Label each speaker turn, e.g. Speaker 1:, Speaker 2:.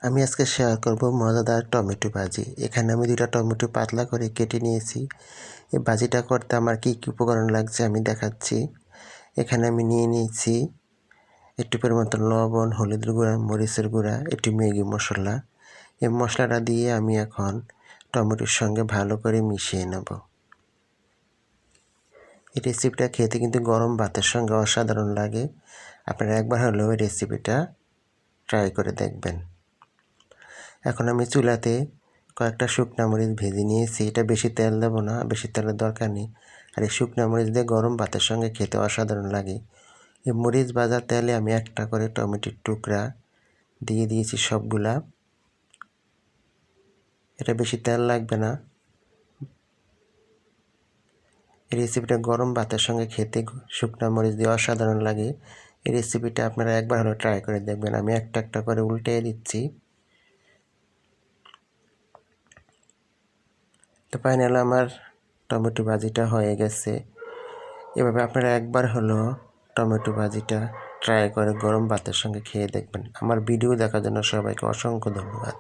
Speaker 1: আমি আজকে শেয়ার করব মজাদার টমেটো ভাজি। এখানে আমি 2টা টমেটো পাতলা করে কেটে নিয়েছি। এই ভাজিটা করতে আমার কী কী উপকরণ লাগছে আমি দেখাচ্ছি। এখানে আমি নিয়ে নিয়েছি একটু পরিমাণ লবণ, হলুদের গুঁড়া, মরিচের গুঁড়া, একটু ম্যাগি মশলা। এই মশলাটা দিয়ে আমি এখন টমেটোর সঙ্গে ভালো করে মিশিয়ে নেব। এই রেসিপিটা খেতে কিন্তু গরম ভাতের সঙ্গে অসাধারণ লাগে। আপনারা একবার হলেও এই রেসিপিটা ট্রাই করে দেখবেন। এখন আমি চুলাতে কয়েকটা শুকনা মরিচ ভেজে নিয়েছি। এটা বেশি তেল দেবো না, বেশি তেলের দরকার নেই। আর এই শুকনা মরিচ দিয়ে গরম ভাতের সঙ্গে খেতে অসাধারণ লাগে। এই মরিচ ভাজার তেলে আমি একটা করে টমেটোর টুকরা দিয়ে দিয়েছি সবগুলা। এটা বেশি তেল লাগবে না। এই রেসিপিটা গরম ভাতের সঙ্গে খেতে শুকনা মরিচ দিয়ে অসাধারণ লাগে। এই রেসিপিটা আপনারা একবার হলেও ট্রাই করে দেখবেন। আমি একটা একটা করে উল্টে দিচ্ছি। তো ফাইনালি আমার টমেটো ভাজিটা হয়ে গেছে। এভাবে আপনারা একবার হলো টমেটো ভাজিটা ট্রাই করে গরম ভাতের সঙ্গে খেয়ে দেখবেন। আমার ভিডিও দেখার জন্য সবাইকে অসংখ্য ধন্যবাদ।